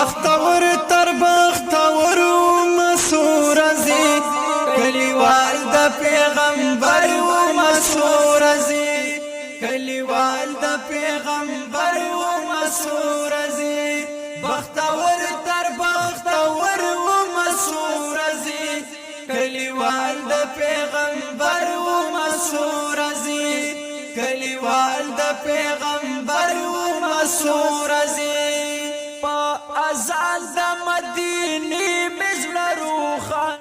بختور تر بختور مسور زی کلیوال د پیغمبر و مسور زی کلیوال د پیغمبر و مسور زی بختور تر بختور و مسور زی کلیوال د پیغمبر و مسور زی کلیوال د پیغمبر و مسور زی پا ازان د مدینی مزل روخان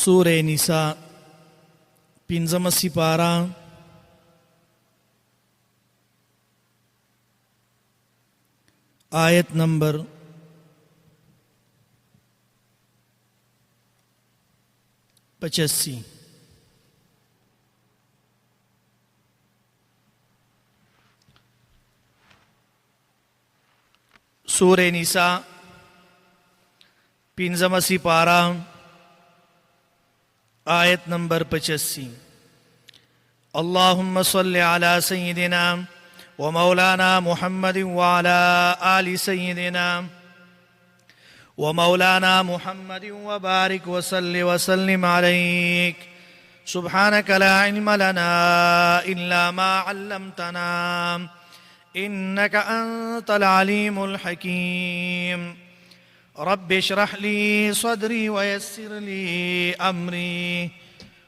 سورہ نساء پنځم سپارہ آیت نمبر 85 سورہ نساء پنځم سپارہ آیت نمبر 85 اللهم صل على سيدنا ومولانا محمد وعلى آل سيدنا ومولانا محمد وبارك وسلم عليك سبحانك لا علم لنا إلا ما علمتنا إنك أنت العليم الحكيم رب اشرح لي صدري ويسر لي أمري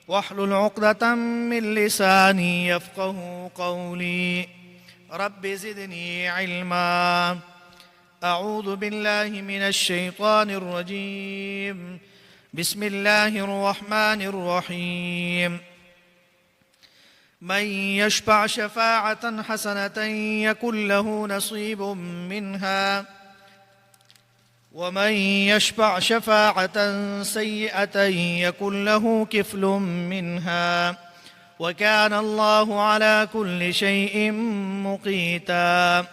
واحلل عقدة من لساني يفقه قولي رب زدني علما أعوذ بالله من الشيطان الرجيم بسم الله الرحمن الرحيم من يشفع شفاعة حسنة يكن له نصيب منها ومن يشفع شفاعة سيئة يكن له كفل منها وكان الله على كل شيء مقيتا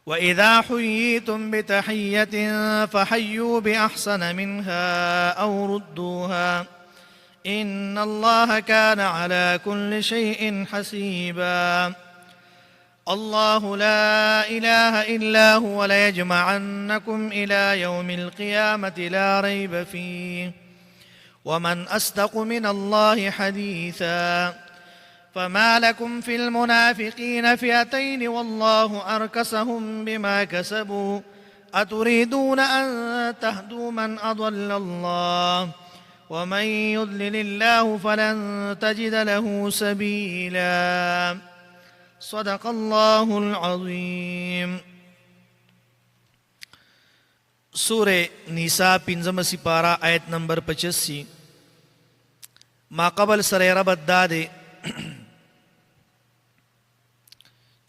وإذا حييتم بتحية فحيوا بأحسن منها أو ردوها إن الله كان على كل شيء حسيبا الله لا إله إلا هو ليجمعنكم إلى يوم القيامة لا ريب فيه ومن أصدق من الله حديثا فما لكم في المنافقين فئتين والله أركسهم بما كسبوا أتريدون أن تهدوا من أضل الله ومن يضلل الله فلن تجد له سبيلا صدق الله العظيم سورہ نساء پنځم سپارہ آیت نمبر 85 ما قبل سره ربط داده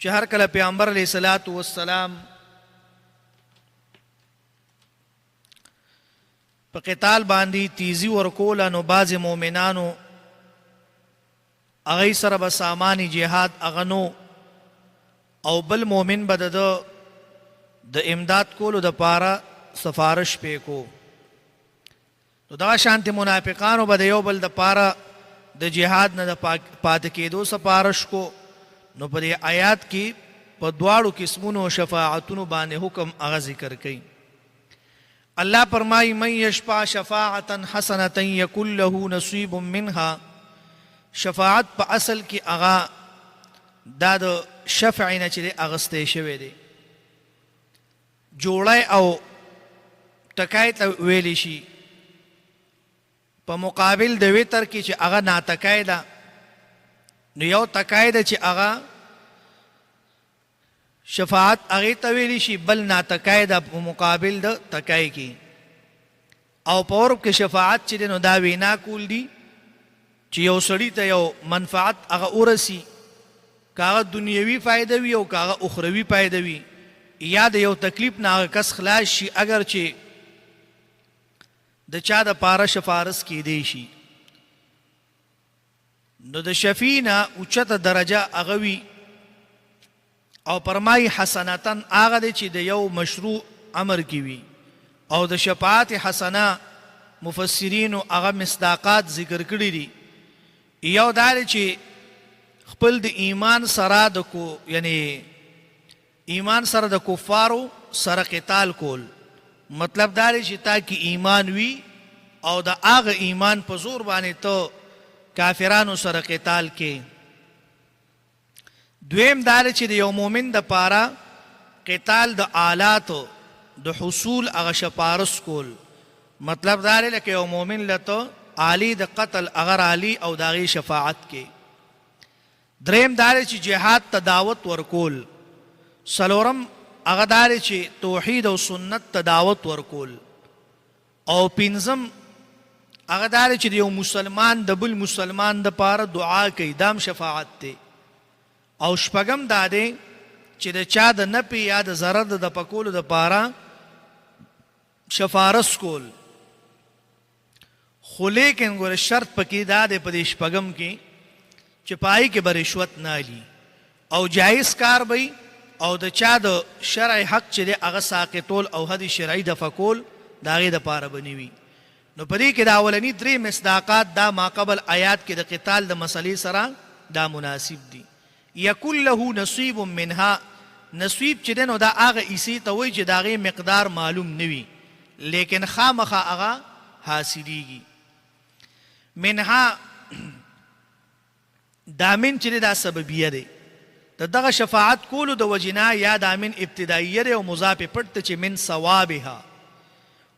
چې هر کله پیغمبر علیه الصلاۃ والسلام په قتال باندې تیزی ورکوله نو بعض مؤمنانو هغې سره به سامانی جهاد هغه نو او بل مؤمن به د امداد کولو دپاره سفارش پې کو نو دغه شانتې منافقانو به د یو بل دپاره د جهاد نه د پاتې کېدو سفارش کو نو په دې آیات کې په دواړو قسمونو شفاعتونو باندې حکم هغه ذکر کوي الله فرمایي من یشفع شفاعة حسنة یکن له نصیب منها شفاعت په اصل کې هغه دا د شفع نه چې دی اغستی شوی دی جوړی او ټکی ته ویلی شي په مقابل د وتر کې چې هغه ناتکی ده نو یو تکی ده چې هغه شفاعت هغې ته ویلی شي بل ناتکی ده په مقابل د تکی کې او په عرب کې شفاعت چې دی نو دا وینا کول دي چې یو سړي ته یو منفعت هغه ورسي که هغه دنیوي فایده وي او که هغه اخروي فایده وي یا د یو تکلیف نه هغه کس خلاص شي اگر چې د چا د پاره شفارس کېدی شي نو د شفیع نه اوچته درجه هغه وي او فرمایي حسنتن هغه دی چې د یو مشروع امر کې وي او د شفاعت حسنه مفسرینو هغه مصداقات ذکر کړي دي یو دا دی چې خپل د ایمان سره د کو یعنی ایمان سره د کفارو سره قتال کول مطلب دا دی چې تا کې ایمان وي او د هغه ایمان په زور باندې ته کافرانو سره قتال کې. دویم دا دی چې د یو مؤمن د پاره قتال د آلاتو د حصول هغه شپارس کول مطلب دا دی لکه یو مؤمن لته عالی د قتل اگر عالی او داغي شفاعت کې. دریم دا دی چې جهاد ته دعوت ورکول. څلورم هغه دا دی چې توحید او سنت ته دعوت ورکول. او پنځم هغه دا دی چې د یو مسلمان د بل مسلمان د پاره دعا کوي دام شفاعت دی. او شپږم دا دی چې د چا د نفع یا د ضرر د پکولو د پاره شفارس کول. خو لیکن ګوره شرط پکې دا دی په دې شپږم کې چې پای کې به رشوت نه اخلي او جایز کار به او د چا د شرعي حق چې دی هغه ساقطول او حد شرعي دفع کول د هغې دپاره به نه وي. نو په دې کې د اولني درې مصداقات دا ماقبل آیات کې د قتال د مسلې سره دا مناسب دي. یکن له نصیب منها، نصیب چې دی نو دا هغه حصې ته وایي چې د هغې مقدار معلوم نه وي لیکن خامخا هغه حاصلیږي. منها دامن چې دی دا سببیه دی د دغه شفاعت کولو د وجنا یا دامن ابتدائیه دی او مضاف پټ ته چې من ثوابها.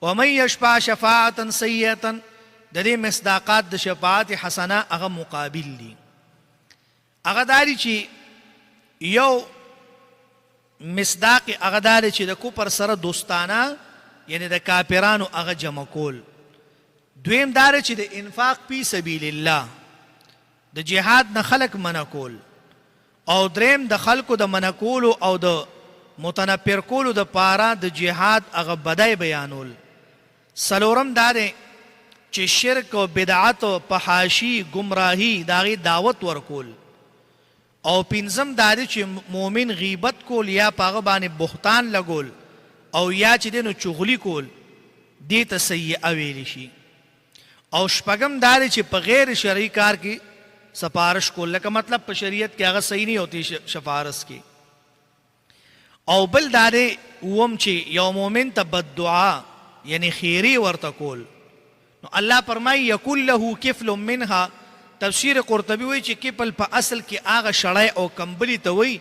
ومن یشفع شفاعتا سیئه د دې مصداقات د شفاعت حسنه هغه مقابل دي. هغه داري چې یو مصداق هغه داري چې د کفر سره دوستانه یعنی د کافرانو هغه جمع کول. دویم داري چې د انفاق فی سبیل الله د جهاد نه خلق منع کول. او دریم د خلقو د منع کولو او د متنفر کولو د پاره د جهاد هغه بدای بیانول. څلورم دا دی چې شرک او بدعت او فحاشي گمراهی داغي دعوت ورکول. او پنځم دا دی چې مؤمن غیبت کول یا پاغه باندې بهتان لګول او یا چې دینو چغلی کول دې ته سیئه ویل شي. او شپږم دا دی چې په غیر شرعي کار کې سفارش کول لکه مطلب په شریعت کې هغه صحیح نه ہوتی شفارس کې. او بل دا دی اوم چې یو مؤمن ته بد دعا یعنی خیری ورته کول. نو الله فرمایي یکن له کفل منها. تفسیر قرطبی وایي چې کفل په اصل کې هغه شړی او کمبلی ته وایي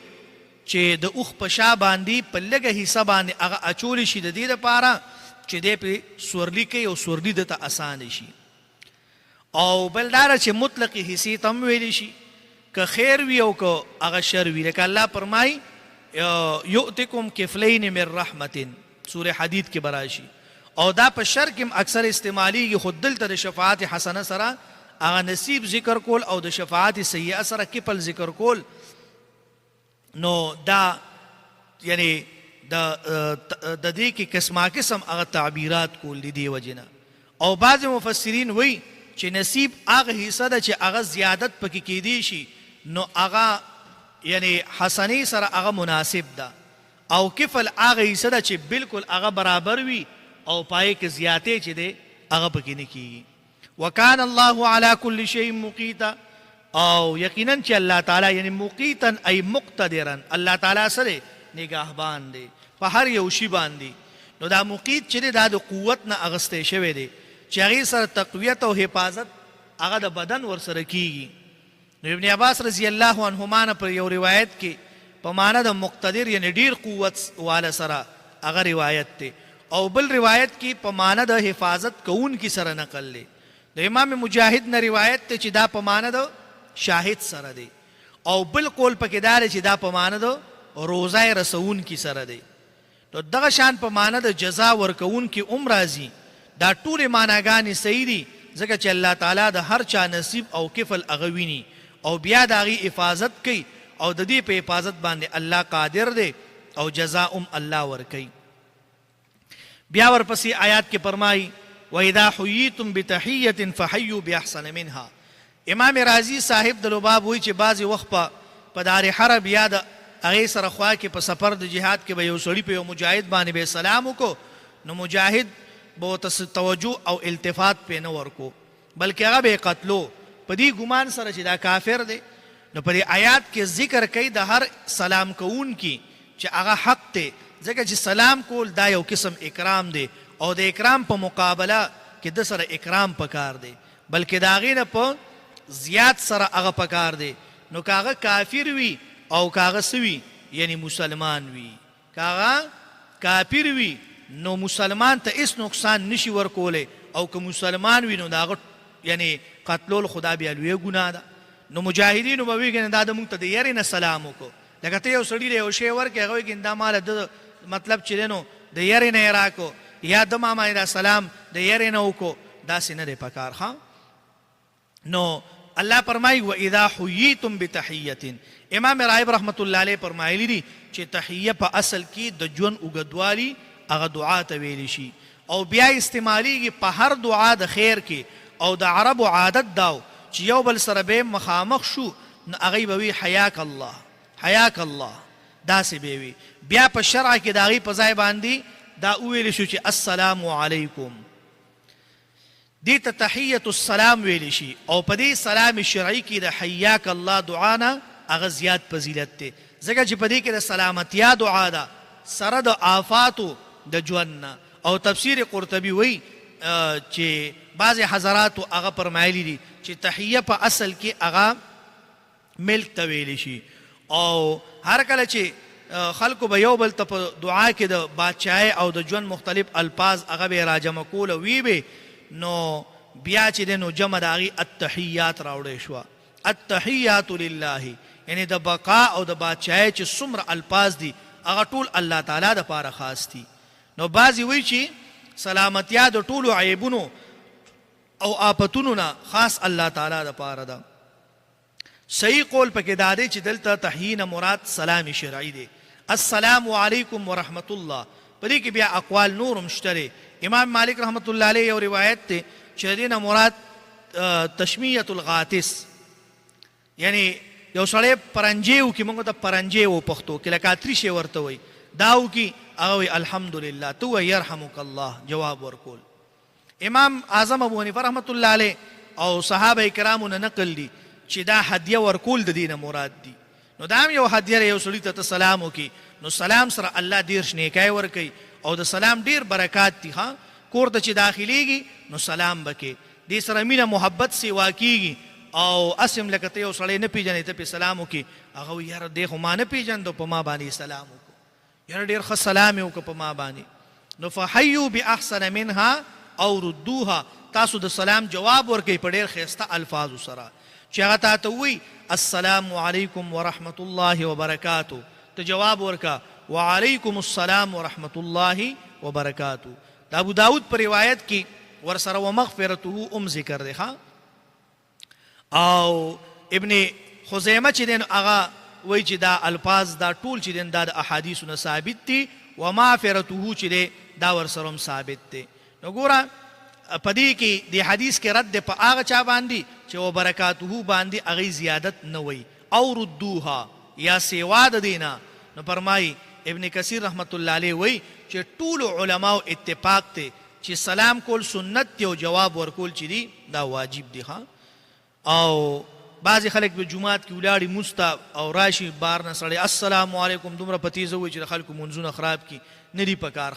چې د اوښ په شا باندې په لږه حصه باندې هغه اچولی شي د دې دپاره چې دی پرې سورلي کوي او سورلي دته اسانه شي. او بل دا چې مطلقې حصې ته هم ویلی شي که خیر وي او که هغه شر وي لکه الله فرمایي یؤتکم کفلین من رحمت سوره حدید کې به راشي. او دا په شر کې اکثر استعمالیږي خو دلته د شفاعت حسنه سره هغه نصیب ذکر کول او د شفاعت سیئه سره کفل ذکر کول. نو دا یعنی د دې کې قسمه قسم هغه تعبیرات کول دي دی وجنه. او بعض مفسرین وایي چې نصیب هغه حصہ ده چې هغه زیادت پکې کېدی شي نو هغه یعنی حسنی سره هغه مناسب ده. او کفل هغه حصہ ده چې بالکل هغه برابر وي او پای کې زیاتې چې ده هغه پکې نه کېږي. وکان الله علی کل شیء مقیتا. او یقینا چې الله تعالی یعنی مقیتا ای مقتدرا الله تعالی سره نگهبان دی په هر یو شی باندې. نو دا مقیت چې دا د قوت نه اغستې شوی دی چې هغې سره تقویت او حفاظت هغه د بدن ورسره کیږي. نو ابن عباس رضی الله عنهما نه پر یو روایت کې په معنی د مقتدر یعنی ډیر قوت والا سره هغه روایت دی. او بل روایت کې په معنی د حفاظت کوونکي سره نقل دی. د امام مجاهد نه روایت دی چې دا په معنی د شاهد سره دی. او بل قول پکې دا دی چې دا په معنی د روزه رسونکي سره دی. نو دغه شان په معنی د جزا ورکوونکي هم راځي. دا ټولې معناګانې صحیح دي ځکه چې الله تعالی د هر چا نصیب او کفل هغه ویني او بیا د هغې حفاظت کوي او د دې په حفاظت باندې الله قادر دی او جزا هم الله ورکوي. بیا ورپسې آیات کې فرمایي وَإِذَا حُيِّيتُم بِتَحِيَّةٍ فَحَيُّوا بِأَحْسَنَ مِنْهَا. امام رازی صاحب د لباب وایي چې بعضې وخت په دار حرب یا د هغې سره خوا کې په سفر د جهاد کې به یو سړي په یو مجاهد باندې به سلام وکړو نو مجاهد به ورته توجه او التفات پې نه ورکو بلکې هغه به یې قتلو په دې ګمان سره چې دا کافر دی. نو په دې آیات کې ذکر کوي د هر سلام کوونکي چې چې هغه حق دی، ځکه چې سلام کول دا یو قسم اکرام دی او د اکرام په مقابله کې د سره اکرام پکار دی، بلکې د هغې نه په زیات سره هغه پکار دی. نو که هغه کافر وي او که هغه څه وي یعنی مسلمان وي، که هغه کافر وي نو مسلمان ته هیڅ نقصان نشي ورکولی، او که مسلمان وي نو د هغه یعنی قتلول خدا بیا لویه ګناه ده. نو مجاهدینو به وایي که دا د مونږ ته د یرې نه سلام وکړو، لکه ته یو سړي له یو شی ورکړې هغه وایي که دا ماله د مطلب چې دی نو د یرې نه یې راکړو یا د ما باندې دا سلام د یرې نه وکړو، داسې نه دی پکار. ښه نو الله فرمایي واذا حییتم بتحیة. امام راغب رحمت الله علیه فرمایلی دي چې تحیه په اصل کې د ژوند اوږدوالي هغه دعا ته ویلی شي، او بیا استعمالیږي په هر دعا د خیر کې. او د عربو عادت داو چې یو بل سره به مخامخ شو نو هغوی به وي حیاک الله حیاک الله، داسې به وي. بیا په شرع کې د هغوی په ځای باندې دا وویلی شو چې السلام علیکم، دې ته تحیت السلام ویلی شي. او په دې سلام شرعي کې د حیاک الله دعا نه هغه زیات فضیلت دی، ځکه چې په دې کې د سلامتیا دعا ده سره د آفاتو د ژوند نه. او تفسیر قرطبي وایي چې بعضې حضراتو هغه فرمایلی دي چې تحیه په اصل کې هغه ملک ته ویلی شي، او هر کله چې خلکو به یو بل ته په دعا کې د بادشاهۍ او د ژوند مختلف الفاظ هغه به راجمع کول او وی به نو بیا چې دی نو جمع د هغې التحیات راوړی شوه. التحیات لله یعنی د بقا او د بادشاهۍ چې څومره الفاظ دي هغه ټول الله تعالی دپاره خاص دي. نو بعضې وایي چې سلامتیا د ټولو عیبونو او آفتونو نه خاص الله تعالی دپاره ده. صحیح قول پکې دا دی چې دلته تحیې نه مراد سلام شرعي دی. السلام علیکم ورحمت الله، په دې کې بیا اقوال نور هم شته دی. امام مالک رحمت الله علیه یو روایت دی چې د دې نه مراد تشمیة الغاتس، یعنی یو سړی پرنجې وکړي، موږ ته پرنجې و پښتو کې لکه اتریشې ورته وایي، دا وکړي هغه وایي الحمدلله، ته وایي یرحمک الله، جواب ورکول. امام اعظم ابو حنیفه رحمت الله علیه او صحابه کرامو نه نقل دي چې دا هدیه ورکول د دې نه مراد دي. نو دا هم یو هدیه یو سړي ته سلام وکړي نو سلام سره الله ډېر نیکۍ ورکوي او د سلام ډېر برکات دي. ها کور ته چې داخلیږي نو سلام بکې، دې سره مینه محبت سیوا کیږي. او اسم لکه ته یو سړی نه پیژنې ته پې سلام وکړي، هغه وایي یاره دی خو ما نه پیژندو په ما باندې سلام وکړو، یاره ډېر ښه سلام یې وکړه په ما باندې. نو فحیو باحسن منها او ردوها، تاسو د سلام جواب ورکوئ په ډېر ښایسته الفاظو سره چې هغه تا ته ووایي السلام علیکم ورحمت الله وبرکاتو، ته جواب ورکا وعلیکم السلام ورحمت الله وبرکاتو. د ابو داود پر روایت کې ورسره ومغفرته ذکر دی. او ابن خزیمه چې دی هغه وایي چې دا الفاظ دا ټول چې دی دا د احادیثو نه ثابت دي، ومغفرته چې دی دا ورسره هم ثابت دی. نو ګوره په دې کې د حدیث کې رد دی په هغه چا باندې چې وبرکاته باندې هغې زیادت نه وایي او ردوها یا سیوا د دې نه. نو فرمایي ابن کثیر رحمت الله علیه وایي چې ټولو علماو اتفاق دی چې سلام کول سنت دی او جواب ورکول چې دی دا واجب دی. او بعضې خلک په جومات کې ولاړي مونځ ته او راشي بار نه سړی السلام علیکم دومره په تیزه وایي چې د خلکو منځونه خراب کړي، نه دي پکار.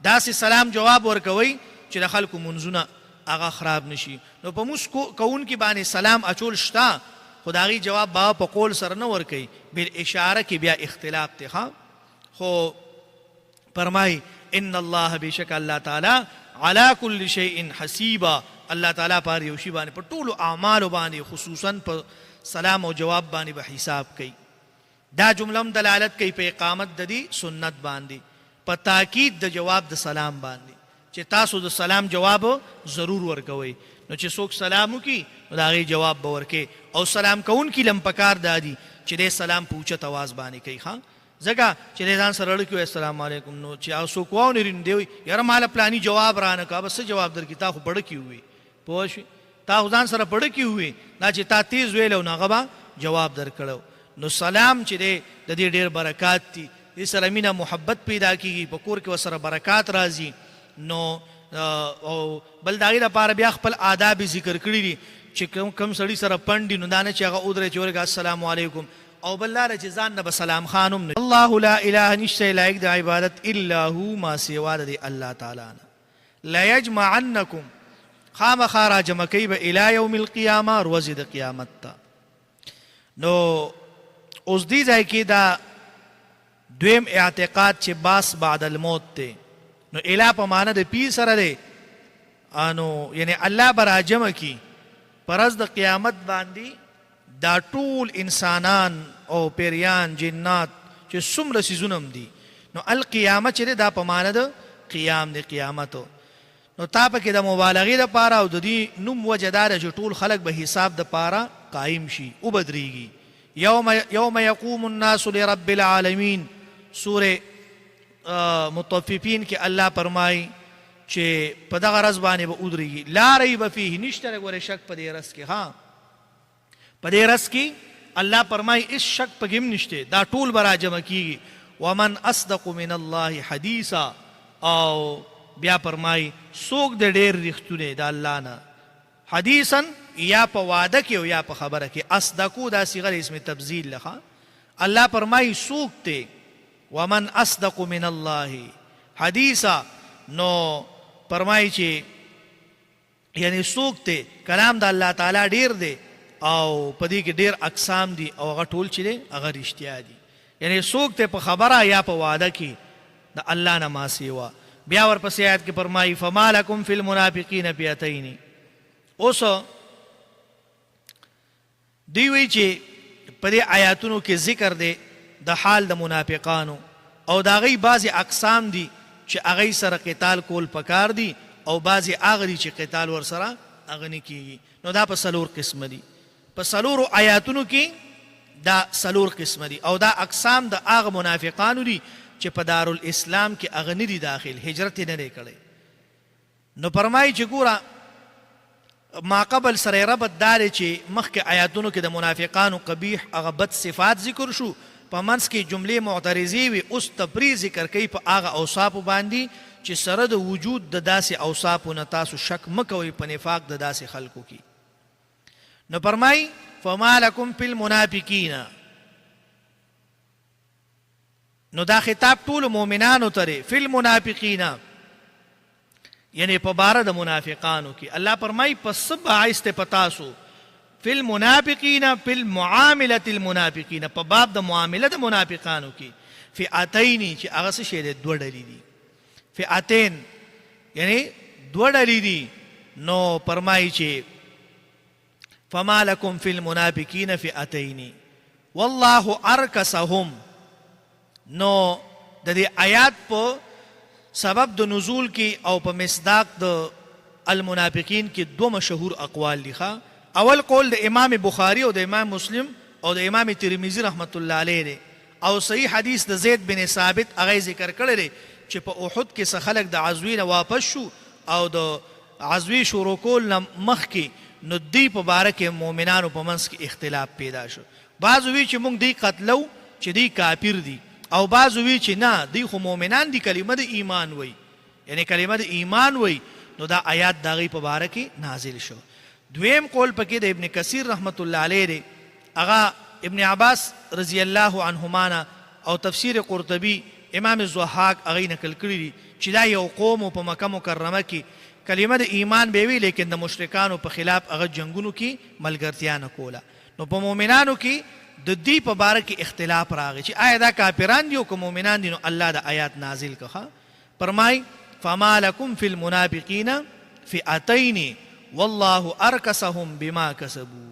داسې سلام جواب ورکوئ چې د خلکو منځونه هغه خراب نشي. نو په مونځ کوونکي باندې سلام اچول شته، خو د هغې جواب به په قول سره نه ورکوي، بالاشاره کې بیا اختلاف دی. خو فرمایي ان الله بشک الله تعالی علی کل شیء حسیبا، الله تعالی په هر یو شي باندې په ټولو اعمالو باندې خصوصا په سلام او جواب باندې به حساب کوي. دا جمله هم دلالت کوي په اقامت د دې سنت باندې، په تاکید د جواب د سلام باندې چې تاسو د سلام جواب ضرور ورکوئ. نو چې څوک سلام وکړي نو د هغې جواب به ورکوي، او سلام کوونکي لم پکار دا دي چې دی سلام په اوچت اواز باندې کوي. ځکه چې دی ځان سره اړه کوي السلام علیکم، نو چې هغه څوک واونري نو دی وایي یاره ماله پلاني جواب رانه که، بس څه جواب درکړي، تا خو پړه کې ووي، پوه شوې، تا خو ځان سره پړه کې ووي، دا چې تا تیز ویلی نو هغه به جواب درکړی. نو سلام چې دی د دې ډېر برکات دي، دې سره مینه محبت پیدا کیږي، په کور کې ورسره برکات راځي. نو او بل د هغې لپاره بیا خپل آداب ذکر کړي دي چې کوم سړي سره پنډ دي نو دا نه چې هغه ودرې چې ورکړه السلام علیکم، او بل لاره چې ځان نه به سلام خانم نه. الله لا اله نشته لایق د عبادت الا هو ما سوا د الله تعالی نه. لا یجمعنکم خامخا را جمع کوي به الی یوم القیامه ورځې د قیامت ته. نو اوس دې ځای کې دا دویم اعتقاد چې باس بعد الموت ته، نو اله په معنا د پی سره دی، انو یعنی الله به را جمع کی پرز د قیامت باندې دا ټول انسانان او پیریان جنات چې څومره سيزونم دي. نو القیامه چې دا په معنا د قیام د قیامتو. نو تا په کې د مبالغې لپاره او د دې نوم وجدار چې ټول خلق به حساب د پاره قائم شي او بدريږي. یوم یقوم الناس لرب العالمین سوره مطففین کې الله فرمایي چې په دغه ورځ باندې به ودرېږي. لا ریب فیه نشته ګوره شک په دې ورځ کې. ها په دې ورځ کې الله فرمایي هیڅ شک پکې هم نشته، دا ټول به را جمع کېږي. ومن اصدق من الله حدیثا، او بیا فرمایي څوک د ډېر رښتونی د الله نه، حدیثا یا په وعده کې او یا په خبره کې. اصدقو دا صيغه اسم تبذیل لخوا الله فرمایي څوک ته ومن اصدق من الله حدیثا. نو فرمایي چې یعنی څوک ته کلام د الله تعالی ډیر دی او په دې کې ډیر اقسام دي او هغه ټول چې دی هغه رښتیا دي. یعنی څوک ته په خبره یا په وعده کې د الله نه ما سیوا. بیا ورپسې آیت کې فرمایي فما لکم فی المنافقین فئتین. اوس دی وی چې په دې آیاتونو کې ذکر دی د حال د منافقانو او د هغې بعضې اقسام دي چې هغې سره قتال کول پکار دي او بعضې هغه دي چې قتال ورسره هغه نه کېږي. نو دا په څلور قسمه دي. په څلورو آیاتونو کې دا څلور قسمه دي او دا اقسام د هغه منافقانو دي چې په دارالاسلام کې هغه نه دي داخل، هجرت یې نه دی کړی. نو فرمایي چې ګوره ما قبل سره ربط دار چې مخکې آیاتونو کې د منافقانو قبیح هغه بد صفات ذکر شو، په منځ کې جملې معترضې وي. اوس تفریح ذکر کوي په هغه اوصافو باندې چې سره د وجود د داسې اوصافو نه تاسو شک مه کوئ په نفاق د داسې خلکو کې. نو فرمایي فما لکم فی المنافقین. نو دا خطاب ټول مؤمنانو ته دی. فی المنافقین یعنی په باره د منافقانو کې الله فرمایي پس باعث ته پتاسو فی المنافقین فی المعامله المنافقین، په باب د معامله د منافقانو کې فئتین چې هغه څه شی دی دوه ډلې دي. فئتین یعنی دوه ډلې دي. نو فرمایي چې فما لکم فی المنافقین فئتین والله ارکسهم. نو د دې آیات په سبب د نزول کې او په مصداق د المنافقین کې دو مشهور اقوال دي. اول قول د امام بخاری او د امام مسلم او د امام ترمذی رحمت الله علیه دی او صحیح حدیث د زید بن ثابت هغه ذکر کړی دی چې په احد کې څه خلک د عزوی نه واپس شو او د عزوی شروع کول نه مخکې نو دی په باره کې مؤمنانو په منځ کې اختلاف پیدا شو. بعض وی چې موږ دی قتلو چې دی کافر دي او بعض وی چې نه دی خو مؤمنان دي، کلمه د ایمان وی، یعنی کلمه د ایمان وی. نو دا آیات د هغې په باره کې نازل شو. دویم قول پکې د ابن کثیر رحمت الله علیه دی. هغه ابن عباس رضی الله عنهما او تفسیر قرطبی امام الضحاک هغې نقل کړي دي چې دا یو قوم په مکه مکرمه کې کلمه د ایمان به وی لیکن د مشرکانو په خلاف هغه جنگونو کې ملګرتیا نه کوله. نو په مؤمنانو کې د دې په باره کې اختلاف راغی چې آیا دا کافران دي او که مؤمنان دي. نو الله د آیات نازل کړه. فرمای فما لکم فی المنافقین فئتین والله ارکسهم بما کسبوا.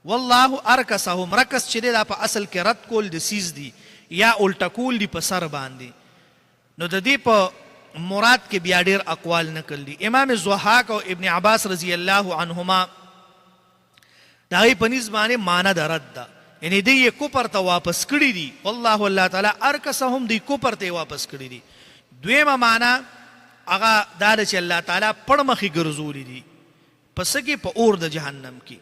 والله ارکسهم، رکس چې دا په اصل کې رد کول د سیز دی یا الټا کول دی په سر باندې. نو د دې په مراد کې بیا ډېر اقوال نقل دي. امام الضحاک او ابن عباس رضی الله عنهما د هغې په نیز باندې معنی د رد ده، یعنی دی یې کفر ته واپس کړي دي. والله الله تعالی ارکسهم دی کفر ته واپس کړي دي. دویمه معنی هغه دا ده چې الله تعالی پړمخې ګرځولي دي په څه کې؟ په اور د جهنم کې.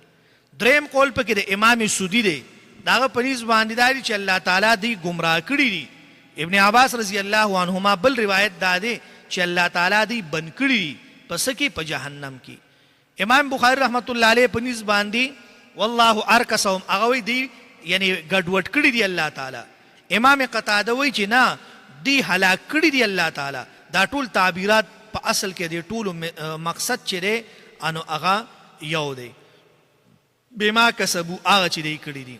دریم قول پکې د امام سودي دی، د هغه په نیز باندې دا دي چې الله تعالی دی ګمراه کړي دي. ابن عباس رضی الله عنهما بل روایت دا دی چې الله تعالی دی بند کړي دي په څه کې؟ په جهنم کې. امام بخاری رحمت الله علیه په نیز باندې والله ارکسهم هغه وی دی یعنی ګډوډ کړي دي الله تعالی. امام قتاده وایي چې نه دی هلاک کړي دي الله تعالی. دا ټول تعبیرات په اصل کې دی ټول مقصد چې دی انو هغه یو دی بما کسبو هغه چې دی کړي دي.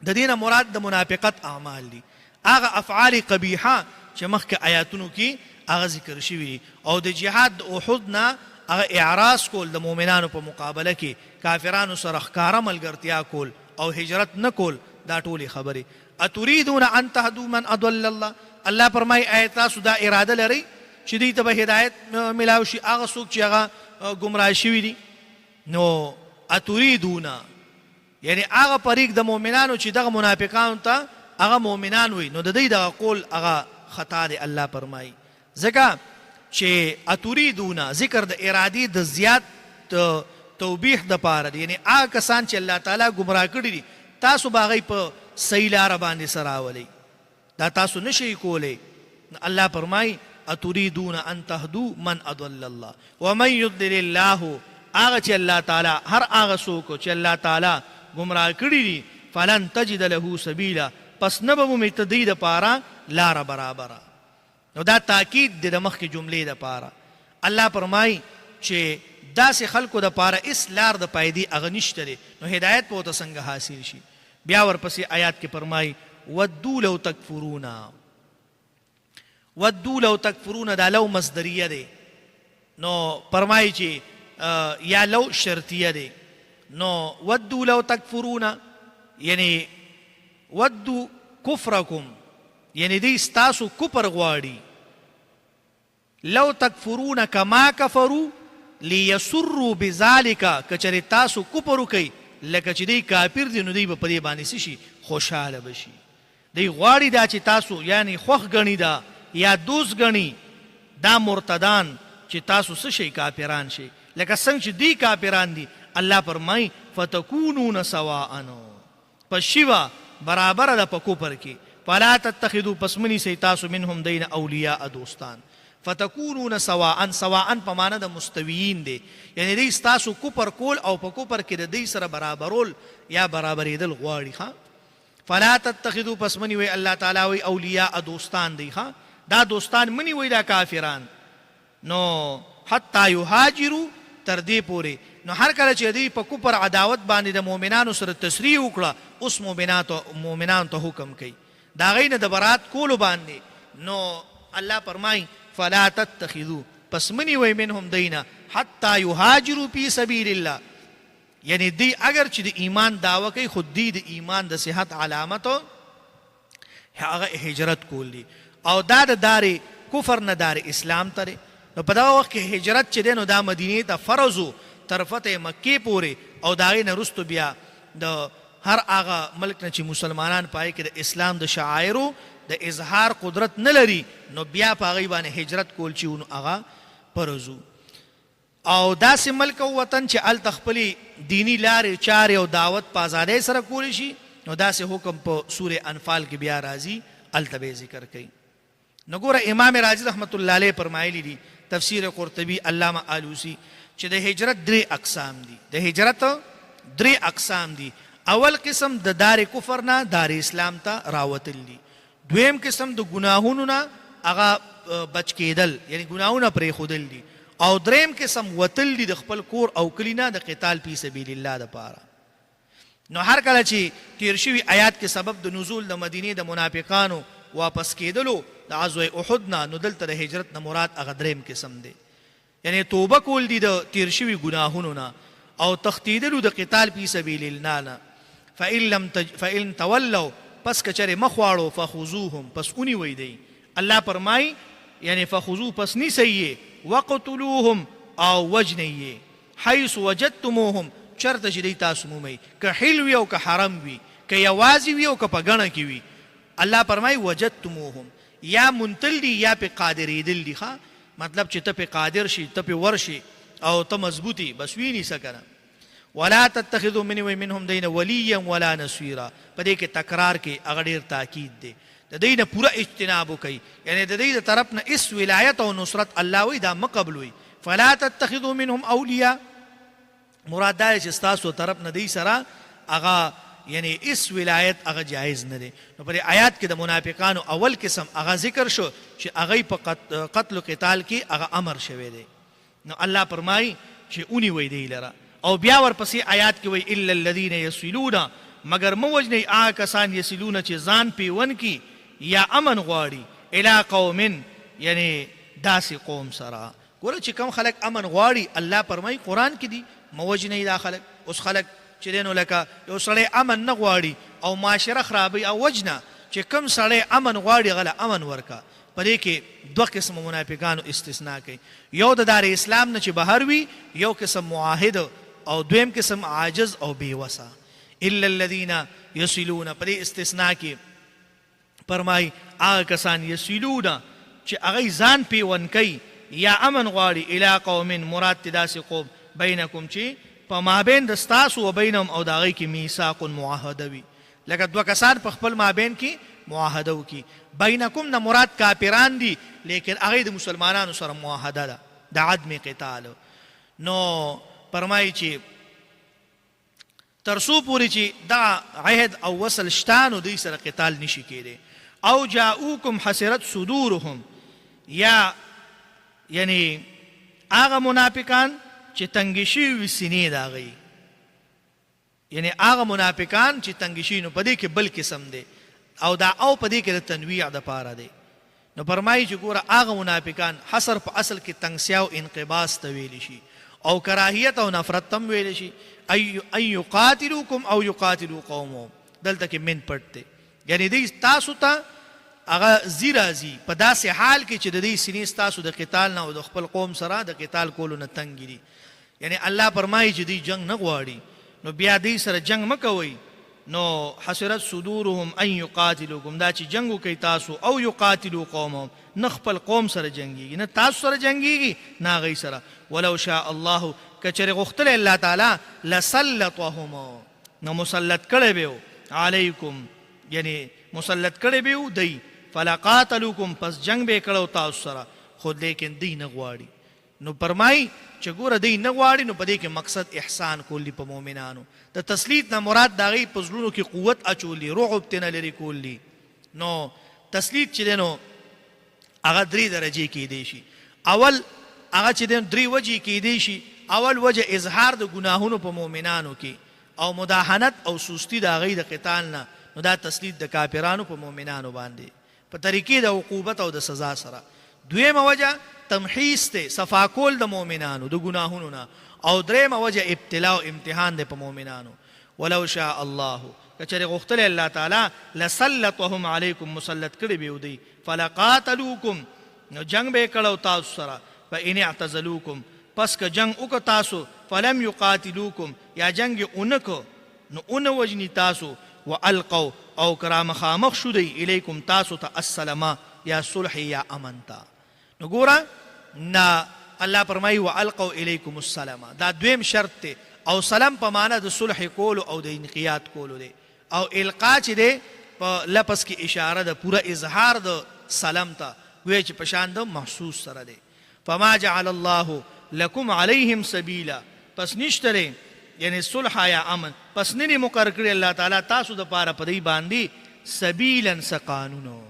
د دینه مراد د منافقت اعمال دي هغه افعال قبیحه چې مخکې آیاتونو کې هغه ذکر شوي او د جهاد د احد نه هغه اعراض کول د مؤمنانو په مقابله کې کافرانو سره ښکاره ملګرتیا کول او هجرت نه کول دا ټولې خبرې. اتریدون ان تهدوا من اضل الله الله فرمایي آیا تاسو دا اراده لرئ چې دوی ته به هدایت ملاو شي هغه څوک چې هغه ګمراه شوي دي؟ نو اتریدون یعنی هغه فریق د مؤمنانو چې دغه منافقانو ته هغه مؤمنان وي نو د دوی دغه قول هغه خطا دی. الله فرمایي ځکه چې اتریدون ذکر د ارادې د زیات توبیح د پاره دی یعنی هغه کسان چې الله تعالی ګمراه کړي دي تاسو به هغوی په صحیح لاره باندې سره راولئ دا تاسو نشئ کولی. الله فرمایي اتریدون ان تهدوا من اضل الله ومن یضلل الله هغه چې الله تعالی هر هغه څوک چې الله تعالی ګمراه کړي دي فلن تجد له سبیلا پس نه به مومې ته دوی دپاره لاره برابره. نو دا تاکید دی د مخکې جملې دپاره. الله فرمایي چې داسې خلکو دپاره اس لار د پایدې هغه نشته دی نو هدایت به ورته څنګه حاصل شي. بیا ورپسې آیات کې فرمایي ودو لو تکفرون ودو لو تکفرون دا لو مصدریه دی نو فرمایي چې یا لو شرطیه دی نو ودو لو تکفرون یعنی ودو کفرکم یعنی دی ستاسو کفر غواړي لو تکفرون کما کفرو لیسروا بذالک کچری تاسو کفر وکئ لکه چې دی کافر دی نو دی به په دې باندې څه شي خوشحاله بشي. دی غواړي دا چې تاسو یعنی خوښ ګڼي دا یا دوست ګڼي دا مرتدان چې تاسو څه شئ کافران شئ لکه څنګه چې دی کافران دي. الله فرمایي فتکونون سواء پس شیوه برابره ده په کفر کې فلا تتخذوا پس منیسئ تاسو منهم دین اولیاء دوستان فتکونون سواء سواء په معنی د مستویین دی یعنی دی ستاسو کفر کول او په کفر کې د دی سره برابرول یا برابرېدل غواړي. ښه فلا تتخذوا پس منی وی الله تعالی وی اولیاء دوستان دی. ښه دا دوستان منی وی دا کافران نو حتی یهاجروا تر دې پورې نو هر کله چې دی په کفر عداوت باندې د مؤمنانو سره تصریح وکړه اوس مؤمنانو ته حکم کوي دا غي نه د برات کولو باندې. نو الله فرمایي فلا تتخذوا پس منی وی منهم دینا حتی یهاجروا فی سبیل الله یعنی دی اگر چې د ایمان دعوه کوي خود دی د ایمان د صحت علامت هغه هجرت کول دي او دا د دار کفر نه دار اسلام ته. نو په دغه وخت کې هجرت چې دی نو دا مدینې ته فرض و تر فتح مکې پورې او د هغې نه وروستو بیا د هر هغه ملک نه چې مسلمانان پای کې د اسلام د شعایرو د اظهار قدرت نه لري نو بیا په هغوی باندې هجرت کول چې نو هغه فرض و. او داسې ملک او وطن چې هلته خپلې دیني لارې چارې او دعوت په ازادۍ سره کولی شي نو داسې حکم په سورې انفال کې بیا راځي هلته به یې ذکر کوي. نو ګوره امام راضي رحمت الله علیه فرمایلی دي تفسیر قرطبي علامه آلوسی چې د هجرت درې اقسام دي. د هجرت درې اقسام دي. اول قسم د دار کفر نه دار اسلام ته راوتل دي. دویم قسم د ګناهونو نه هغه بچ کېدل یعنی ګناهونه پرېښودل دي. او دریم قسم وتل دي د خپل کور او کلي نه د قتال فی سبیل الله دپاره. نو هر کله چې تیر شوي آیات کې سبب د نزول د مدینې د منافقانو واپس کېدلو د غزوه احد نه نو دلته د هجرت نه مراد هغه دریم قسم دی یعنی توبه کول دي د تیر شوي ګناهونو نه او تختیدلو د قتال فی سبیل الله نه. فإن تولوا پس کچره مخواړو فخذوهم پس ونیوئ دی. الله فرمایي یعنی فخذو پس نیسئ وقتلوهم او وجنئ حیث وجدتموهم چرته چې دی تاسو مومئ که حل وي او که حرم وي که یوازې وي او که په ګڼه کې وي. الله فرمایي وجدتموهم یا منتل دي یا پې قادرېدل دي. ښه مطلب چې ته پې قادر شي ته پې ورشي او ته مضبوطي بس وینیسه که نه. ولا تتخذوا منهم دین ولیا ولا نصیرا په دې کې تکرار کې هغه ډېر تاکید دی د دې نه پوره اجتناب وکئ یعنی د دې د طرف نه اس ولایت او نصرت الله وی دا مقبلوي. فلا تتخذوا منهم اولیاء مراد دا چې ستاسو طرف نه دی سره هغه یعنی اس ولایت هغه جایز نه دی. نو په آیات کې د منافقانو اول قسم هغه ذکر شو چې هغه په قتل او قتال کې هغه امر شوی دی. نو الله فرمایي چې اونی وای دی لره. او بیا ورپسې آیات کې وای الا الذين يصلون، مگر موجنی هغه کسان یصلون چې ځان پیون کی یا امن غواړي الی قوم، یعنی داسې قوم سره. ګوره چې کوم خلک امن غواړي الله فرمایي قرآن کې دي موجنی دا خلک. اوس خلک چې دینو لکه یو سړی امن نه غواړي او معاشره خرابوي او وجنه، چې کوم سړی امن غواړي غله امن ورکا. په دې کې دوه قسم منافقانو استثناء کوي، یو د دار اسلام نه چې بهر وي، یو قسم معاهد او دویم قسم عاجز او بیوسه. الا الذين يصلون، په دې استثناء کې فرمای هغه کسان یصلون چې هغه ځان پیون کوي یا امن غواړي الی قوم، مراد داسې قوم بینکم چې په مابین د ستاسو و بینهم او د هغوی کې میثاق معاهده وي، لکه دوه کسان په خپل مابین کې معاهده وکړي. بینکم نه مراد کافران دي، لیکن هغوی د مسلمانانو سره معاهده ده د عدم قتال. نو فرمایي چې تر څو پورې چې دا عهد او وصل شته نو دوی سره قتال نشي کېدی. او جاءوکم حسرت صدورهم، یا یعنی هغه منافقان چې تنګ شوي سینې د هغوی، یعنی هغه منافقان چې تنګ شوي، نو په دې کې بل قسم دی او دا او په دې کې د تنویع دپاره دی. نو فرمایي چې ګوره هغه منافقان حصر په اصل کې تنګسیا او انقباس ته ویلی شي او کراهیت او نفرت تم ویلی شي. ان یقاتلوکم او یقاتلو قومهم، دلته کې من پټ دی، یعنی دی تاسو ته هغه زی راځي په داسې حال کې چې د دې سینې ستاسو د قتال نه او د خپل قوم سره د قتال کولو نه تنګ دي. یعنی الله فرمایي چې دوی جنگ نه غواړي، نو بیا دوی سره جنگ مه کوئ. نو حسرت صدورهم ان یقاتلوکم، دا چې جنگ وکئ تاسو، او یقاتلو قومهم، نه خپل قوم سره جنګیږي، نه تاسو سره جنګیږي نه هغوی سره. ولو شاء الله، که چېرې غوښتلی الله تعالی لسلطهم، نو مسلط کړی به علیکم، یعنی مسلط کړی به دی، فلقاتلوکم، پس جنگ به کړو تاسو سره، خو لیکن دی نه غواړي. نو فرمایي چې ګوره دی نه غواړي، نو په دې کې مقصد احسان کول دي په مؤمنانو. د تسلیط نه مراد د هغوی په زړونو کې قوت اچول دي، رعب ترې نه لرې کول دي. نو تسلیط چې دی نو هغه درې درجې کیدی شي. اول هغه چې دی درې وجې کیدی شي. اول وجه اظهار د ګناهونو په مؤمنانو کې او مداهنت او سستی د هغوی د قتال نه، نو دا تسلیط د کافرانو په مؤمنانو باندې په طریقې د عقوبت او د سزا سره. دویمه وجه تمحیص دی، صفا کول د مؤمنانو د ګناهونو نه. او دریمه وجه ابتلا او امتحان دی په مؤمنانو. ولو شاء الله، که چېرې غوښتلی الله تعالی لسلطهم علیکم، مسلط کړي به دوی، فلقاتلوکم، نو جنگ به یې کړی تاسو سره. فان اعتزلوکم، پس که جنگ وکړه تاسو، فلم یقاتلوکم، یا جنگ یې ونه کړه نو ونه وجني تاسو، والقوا، او که رامخامخ شو دی الیکم تاسو ته السلام، یا صلح یا امن ته. نو ګوره نه الله فرمایي والقوا الیکم السلام، دا دویم شرط دی. او سلام په معنا د صلح کولو او د انقیاد کولو دی. او القا چې دی په لفظ کې اشاره ده پوره اظهار د سلام ته، گویا چې په شان د محسوس سره دی. فما جعل الله لکم علیهم سبیلا، پس نشته دی یعنی صلح یا امن، پس نه مقرر کړی الله تعالی تاسو د پاره په دې باندې سبیلا څه قانونو،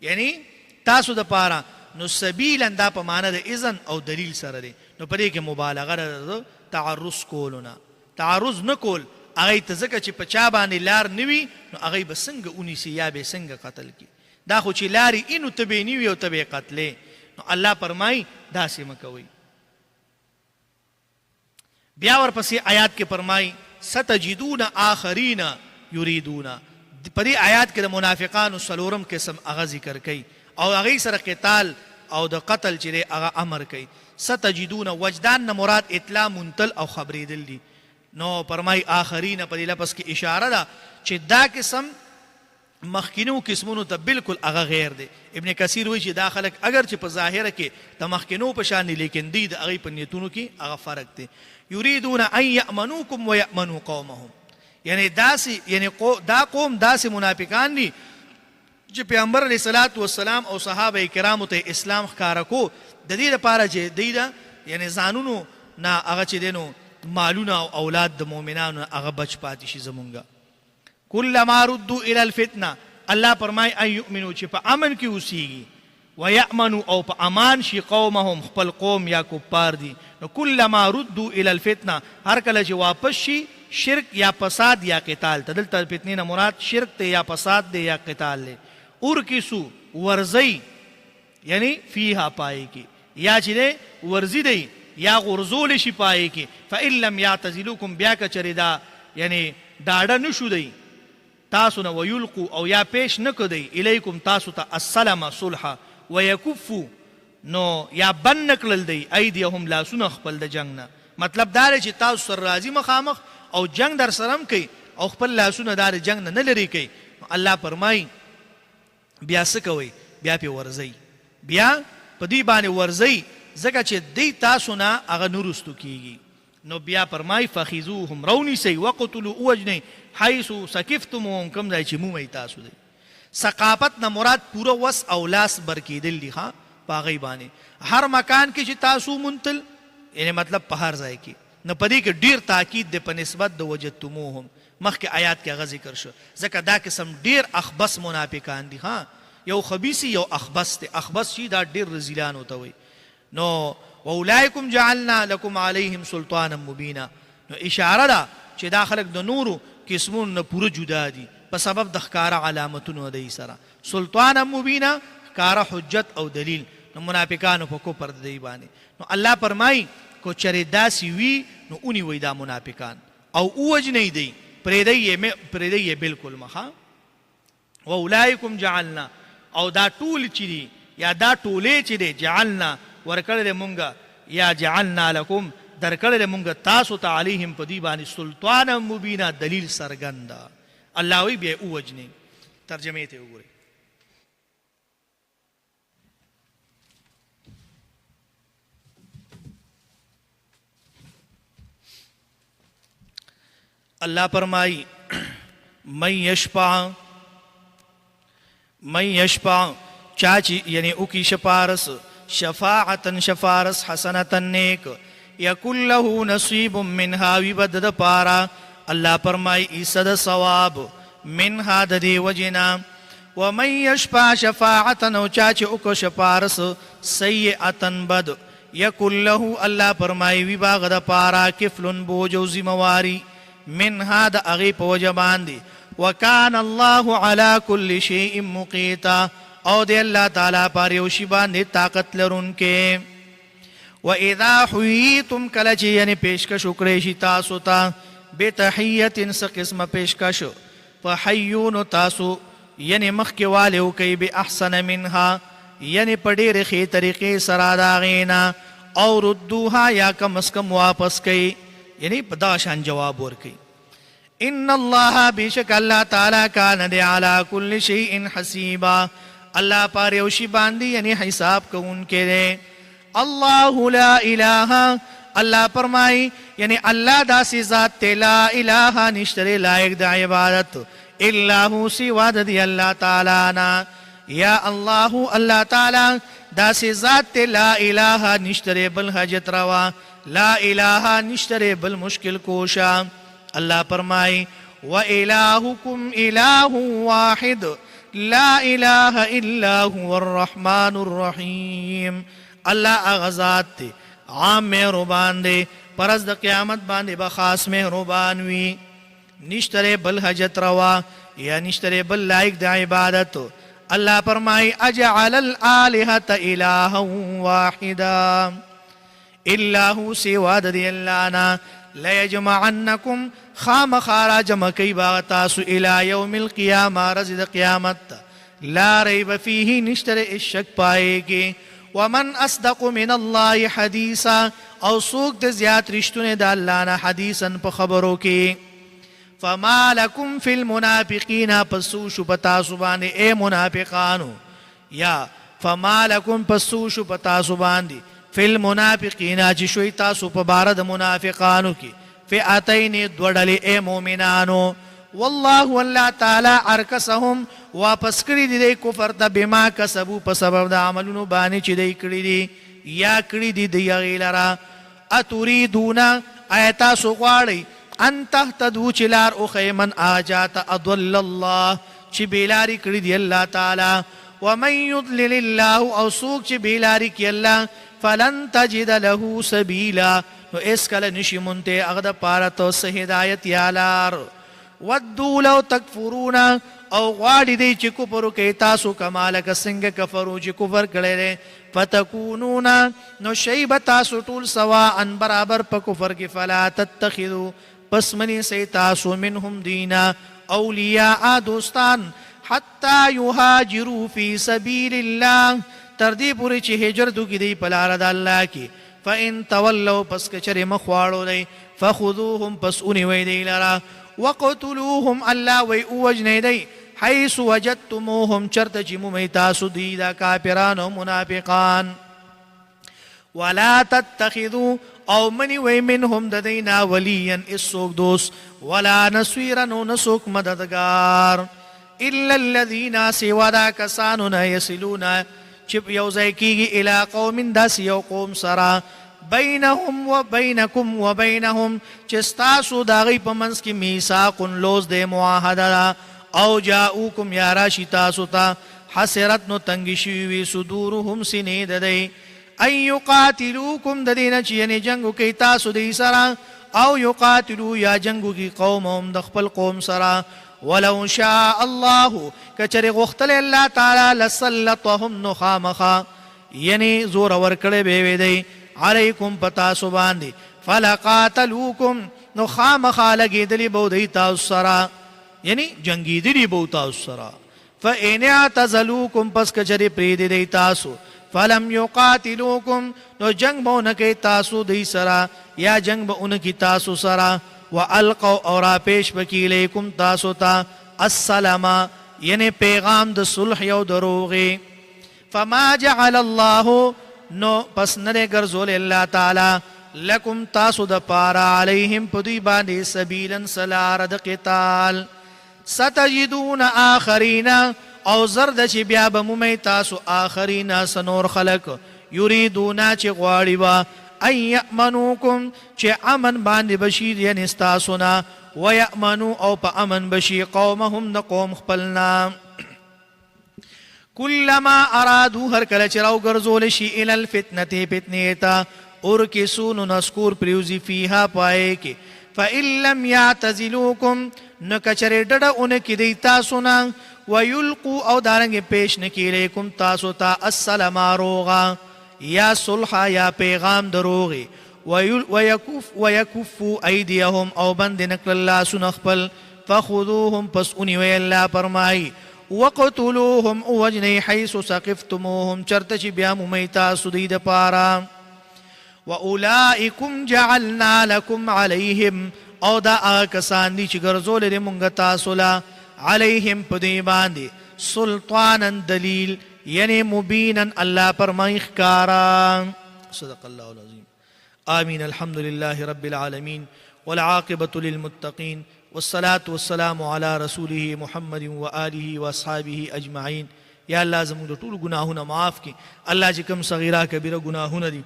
یعنی تاسو د پاره. نو سبیلا دا په معنا د اذن او دلیل سره دی. نو په دې کې مبالغه ده تعرض کولو نه، تعرض نه کول هغوی ته ځکه چې په چا باندې لار نه وي نو هغوی به څنګه ونیسي یا به څنګه قتل کړي. دا خو چې لارې اینو ته به یې نه وي او ته به یې قتلې، نو الله فرمایي داسې مه کوئ. بیا ورپسې آیات کې فرمایي ستجدون آخرین یریدون. په دې آیات کې د منافقانو څلورم قسم هغه ذکر کوي او هغوی سره قتال او د قتل چې دی هغه امر کوي. ستجدون، وجدان نه مراد اطلاع منتل او خبرېدل دي. نو فرمایي آخرین، په دې لفظ کې اشاره ده چې دا قسم مخکینو قسمونو ته بالکل هغه غیر دی. ابن کثیر وایي چې دا خلک اگر چې په ظاهره کې د مخکینو په شان دي، لیکن دی د هغوی په نیتونو کې هغه فرق دی. یریدون ان یأمنوکم و یأمنوا قومهم، یعنی دا قوم داسې منافقان دي چې پیغمبر علیه الصلاة والسلام او صحابه کرامو ته اسلام ښکاره کو د دې لپاره چې دوی د یعنی ځانونو نه هغه چې دی نو مالونه او اولاد د مؤمنانو هغه بچ پاتې شي زمونږه. کلما ردو الی الفتنه الله فرمای ان یؤمنو چې په امن کې اوسیږي ویأمنو او په امان شي قومهم خپل قوم یا کفار دي نو کلما ردو الی الفتنه هر کله چې واپس شي شرک یا فساد یا قتال ته دلته فتنې نه مراد شرک ته یا فساد دی یا قتال دی ارکسو ورزی یعنی فیها پای کی یا چې ورزی دی یا غرزول شي پای کی فإن لم يعتزلوکم بیا که چرې دا یعنی ډاډه نشو دی تاسو نه ویلقو او یا پیش نکدی الیکم تاسو ته السلام صلح ويكفوا نو یا بن نکړل دی ایدیهم لاسونه خپل د جنگ نه مطلب دا چې تاسو سره راځي مخامخ او جنگ در سرم کوي او خپل لاسونه دار جنگ نه لري کوي الله فرمای بیا څه کوي بیا په ورزي بیا په دې باندې ورزي ځکه چې دی تاسو نه هغه نورستو کیږي نو بیا فرمای فخذوهم رونی سی وقتلوا وجنی حيث سکفتموهم کم ځای چې مومي تاسو دی ثقافت نه مراد پورا وس او لاس برکیدل دي ها پاغي باندې هر مکان کې چې تاسو منتل یعنی مطلب په هر ځای کې نه پدې کې ډیر تاکید دی په نسبت د وجدتموهم مخکې آیات کې هغه ذکر شو ځکه دا قسم ډیر اخبث منافقان دي ها یو خبيث یو اخبث دی اخبث شي دا ډیر رزیلان ہوتا وي نو واولائکم جعلنا لكم عليهم سلطانا مبینا نو اشاره ده چې دا خلق د نورو قسمون نه پوره جدا دي په سبب د ښکارا علامتونو دی سره سلطانا مبینا ښکارا حجت او دلیل نو منافقانو په کوپر دی باندې نو الله فرمای کو چرې داسي وی نو اونې وای دا منافقان او اوج نه دی پرې بالکل مخا واولائکم جعلنا او دا ټول چې دی یا دا ټولې چې دی جعلنا ورکړل مونږه یا جعلنا لكم درکړل مونږه تاسو ته علیهم په دی باندې سلطان مبینا دلیل سرګند الله وی به اوجنی ترجمه ته وګورئ اللہ فرمائی من یشفع چاچی یعنی اکی شفارس شفاعتا شفارس حسنتا نیک یکن له نصیب منها وبدد پارا اللہ فرمائی ایسد ثواب منها ددی وجنا ومن یشفع شفاعتا او چاچی اک شفارس سیئتا بد یکن له اللہ فرمائی وباغد پارا کفل بوجو زمواری منها دا اغیب وجبان دی وکان اللہ علا کل شیء مقیتا او دی اللہ تعالیٰ پاریوشی باندی طاقت لرن کے وَإِذَا حُيِّيتُمْ کلچی یعنی پیشکش اکریشی تاسو تا بتحیت انس قسم پیشکش فحیون تاسو یعنی مخی والیو کئی بی احسن منها یعنی پڑی رخی طریقی سراداغینا او ردوها یا کم از کم واپس کئی یعنی پداشان جواب ورکی ان اللہ بیشک اللہ تعالیٰ کان دے علا کل شیء حسیبا اللہ پاریوشی باندی یعنی حساب کو ان کے دے اللہ لا الہ اللہ فرمائی یعنی اللہ دا سی ذات تے لا الہ نشتر لائق دا عبادت اللہ سوا دی اللہ تعالیٰ نا یا اللہ اللہ تعالیٰ دا سی ذات تے لا الہ نشتر بل حجت روا لا الہ نشتر بل مشکل کوشا اللہ فرمائی وَإِلَاهُكُمْ إِلَاهٌ وَاحِدٌ لَا إِلَاهَ إِلَّا هُوَ الرَّحْمَنُ الرَّحِيمُ اللہ اغزات تے عام مہربان دے پرز دا قیامت باندے بخاص مہربانوی نشتر بل حجت روا یا نشتر بل لائق دا عبادت اللہ فرمائی اجعل الآلہت الہا واحدا اللہ سواد دی اللہ نا لیجمعنکم خام خارا جمع کئی باغتاسو الى یوم القیامہ رزد قیامت لا ریب فیہی نشتر اشک پائے گی ومن اصدق من اللہ حدیثا او سوک دے زیاد رشتون دا اللہ نا حدیثا پا خبروں کی فما لکم فی المنافقین پسوشو پتاسو باندے اے منافقانو یا فما لکم پسوشو پتاسو باندے فی المنافقین چشوی تاسو پا بارد منافقانو کی فئتین دوڑلی اے مومنانو واللہ اللہ تعالی ارکسهم واپس کری دی کفر تا بما کسبو پا سبب دا عملونو بانی چی دی کری دی یا کری دی دی غیلرا اتوریدونا ایتاسو غاڑی ان تهتدوا چې لار وښیي من آجات اضل الله چې بېلارې کړي دي الله تعالی ومن يضلل الله او څوک چې بېلارې کړي الله فلن تجد له سبیلا نو هېڅکله نشي موندی هغه دپاره ته څه هدایت یا لار ودوا لو تکفرون او غواړي دی چې کفر وکړئ تاسو کما لکه څنګه کفرو چې کفر کړی دی فتکونون نو شئ به تاسو ټول سواء برابر په کفر کې فلا تتخذوا پس منیسئ تاسو منهم دینا اولیاء دوستان حتی یهاجروا فی سبیل الله تر دې پورې چې هجرت وکړي دی په لاره د الله کې فإن تولوا پس که چرې مخ واړو دی فخذوهم پس ونیوئ دی لره وقتلوهم الله وی اوجنی دی حیث وجدتموهم چرته چې مومئ تاسو دوی دا کافران او منافقان ولا تتخذوا او منیوئ منهم د دینا ولیا هېڅوک دوست ولا نصیرا نو نه څوک مددګار الا الذین سوا دا کسانو نه یصلون چې یو ځای کېږي الی قوم داسې یو قوم سره بینهم و بینکم و بینهم چې ستاسو د هغوی په منځ کې میثاق لوز دی معاهده ده او جاؤکم یا راشي تاسو ته حسرت نو تنګې شوي وي صدورهم سینې د دی ان یقاتلوکم د دې نه چې یعنې جنګ وکئ تاسو دوی سره او یقاتلو یا جنګ وکړي قومهم د خپل قوم سره ولو شاء الله که چرې غوښتلی الله تعالی لسلطهم نو خامخا یعنې زوره ورکړی به یې وی دی علیکم پتاسو باندې فلقاتلوکم نو خامخا لګېدلي به دوی تاسو سره یعنی جنګېدلي به تاسو سره فإن اعتزلوکم پس که چرې پرېږدي دی تاسو فلم یقاتلوکم نو جنگ به ونه کوي تاسو دوی سره یا جنگ به ونه کړي تاسو سره والقوا او راپیش به کړي الیکم تاسو ته السلام یعنی پیغام د صلح یو د روغې فما جعل الله نو پس نه دی ګرځولی الله تعالی لکم تاسو د پاره علیهم په دوی باندې سبیلا سلاره د قتال ستجدون آخرین او زرد چې بیا به مومئ تاسو آخرین سنور خلق یریدون چې غواړي به ان یأمنوکم چې امن باندې بشي یعنې ستاسو نه ویأمنو او په امن بشي قومهم د قوم خپلنا کلما ارادو هر کله چې راوګرځول شي الی الفتنې فتنې ته ارکسو نو نسکور پریوزي فیها پای کې فإن لم یعتزلوکم نو که چرې ډډه ونه کړي دی تاسو نه ویلقو او دارنګې پیش نه کړي الیکم تاسو ته السلام روغه یا صلح یا پیغام د روغې ویکفو ایدیهم او بند نه کړل لاسونه خپل فخذوهم پس ونیوئ الله فرمایي وقتلوهم اوجنی حیث ثقفتموهم چرته چې بیا مومئ تاسو دوی دپاره واولئکم جعلنا لکم علیهم او دا هغه کسان دي چې ګرځولی دی مونږ تاسو له علیهم په دوی باندې سلطانا دلیل یعنی مبینا الله فرمایي ښکارا صدق الله العظیم آمین الحمد لله رب العالمین والعاقبة للمتقین والصلاة والسلام على رسوله محمد وآله واصحابه اجمعین یا الله زموږ د ټولو ګناهونه معاف کړي الله چې کوم صغیره کبیره ګناهونه دي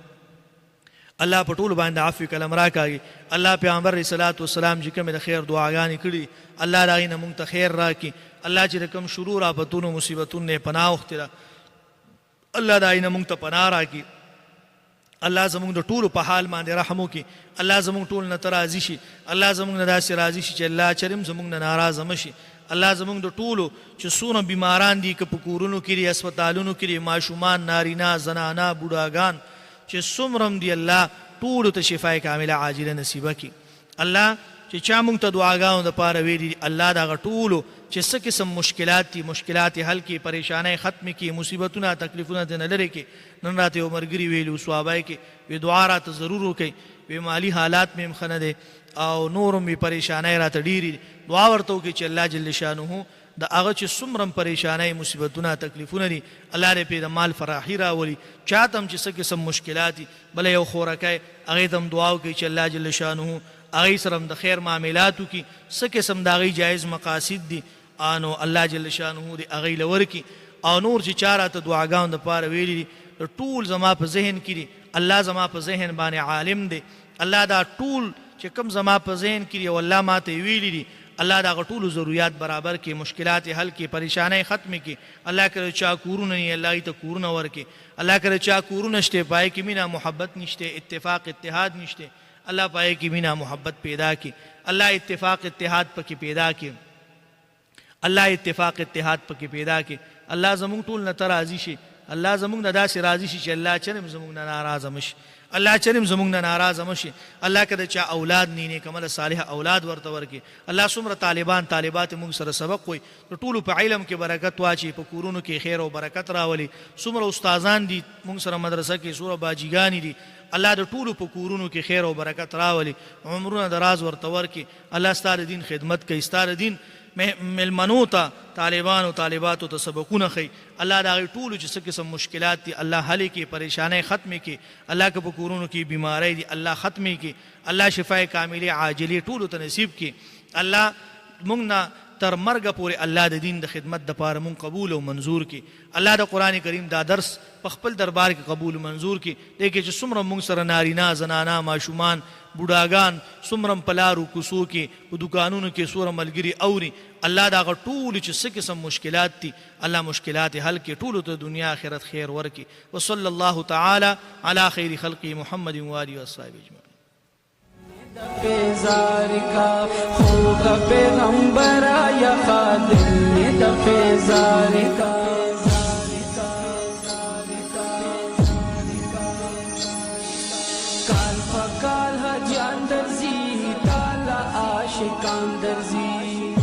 الله په ټولو باندې عفو کلم راکاږي الله پیغمبر علیه الصلاة والسلام چې کومې د خیر دعاګانې کړي الله د هغې نه موږ ته خیر راکړي الله چې د کوم شرور آفتونو مصیبتونو نه یې پناه غوښتې ده الله د هغې نه موږ ته پناه راکړي الله زموږ د ټولو په حال باندې رحم وکړي الله زموږ ټول نه ته راضي شي الله زموږ نه داسې راضي شي چې الله چرم زموږ نه ناراضه مه شي الله زموږ د ټولو چې څومره بیماران دي که په کورونو کې دي هسپتالونو کې دي ماشومان نارینه زنانه بوډاګان چې څومره دي الله ټولو ته شفای کامله عاجله نصیبه کړي الله چې چا موږ ته دعاګانو دپاره ویلي دي الله د هغه ټولو چې څه قسم مشکلات دي مشکلات حل کړي پریشانۍ ختمې کړي مصیبتونه تکلیفونه ترې نه لرې کړي نن راته یو ملګري ویلي صحابه کې وی دعا راته ضرور وکړئ وی مالي حالات مې هم ښه نه دی او نور هم وی پریشانۍ راته ډېرې دعا ورته وکړئ چې الله جل شانه د هغه چې څومره پریشانۍ مصیبتونه تکلیفونه دي الله دې پرې د مال فراخي راولي چاته هم چې څه قسم مشکلات دي بله یو خورکی هغې ته هم دعا وکړئ چې الله جل شانه هغې سره هم د خیر معاملات وکړي څه قسم د هغې جایز مقاصد دي نو الله جل شانه دې هغې له ورکړي او نور چې چا راته دعاګانو دپاره ویلي دي ټول زما په ذهن کې دي الله زما په ذهن باندې عالم دی الله دا ټول چې کوم زما په ذهن کې او الله ماته ویلي دي الله دا ټول ضرورت برابر کې مشکلات حل کې پریشانای ختم کې الله کړه چا کورونه نه الله ته کورونه ورکې الله کړه چا کورونه شته پای کې مینا محبت نشته اتفاق اتحاد نشته الله پای کې مینا محبت پیدا کې الله اتفاق اتحاد پکې پیدا کې الله اتفاق اتحاد پکې پیدا کې الله زموږ ټول نه راضي شي الله زموږ نه داسې راضي شي چې الله چرم زموږ نه ناراضه مشي الله چرم زموږ نه ناراضه مشي الله کده چا اولاد نه کمل صالح اولاد ورته ورکي الله څومره طالبان طالبات موږ سره سبق وي ټول په علم کې برکت واچي په کورونو کې خیر او برکت راولي څومره استادان دي موږ سره مدرسه کې څومره باجیګانی دي الله د ټولو په کورونو کې خیر او برکت راولي عمرونه دراز ورته ورکي الله ستاره دین خدمت کوي ستاره دین ملمنو ته طالبانو طالباتو ته سبقونه خي الله دا ټولو چې څه قسم مشکلات دي الله حل کې پریشانای ختم کې الله که په کورونو کې بیماری دي الله ختمي کې الله شفای کامله عاجله ټولو ته نصیب کې الله موږ نه تر مرګ پورې الله د دین د خدمت د پاره مون قبول او منظور کی الله د قران کریم دا درس په خپل دربار کې قبول منظور کی دغه چې څومره مون سره نارینا زنانا ماشومان بوډاګان څومره پلارو کوسو کې په دکانونو کې سوره ملګری اوري الله دا ټول چې څه قسم مشکلات دي الله مشکلات حل کې ټول ته دنیا آخرت خیر ورکی وصلی الله تعالی علی خیر خلقی محمد و آله و اصحابہ اجمعین فیضار کا خوب پیغمبر یا خادم دا فیضار کا کال فکال حجان درزی تالا عاشقان درزی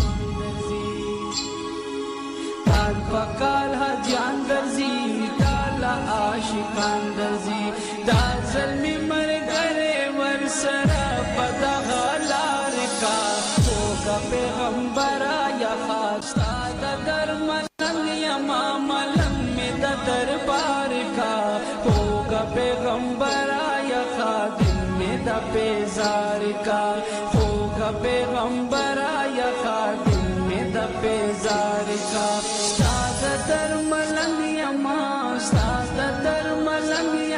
کال فکال حجان درزی تالا عاشقان درزی دا ظلمی مرگر ورسرا پیغمبر یا خاصا در ملنگ یا ماملم میں دربار کا ہوگا پیغمبر یا خادم میں دا پیزار کا ہوگا پیغمبر یا خادم میں دا پیزار کا استاد در ملنگ یا ماں استاد در ملنگ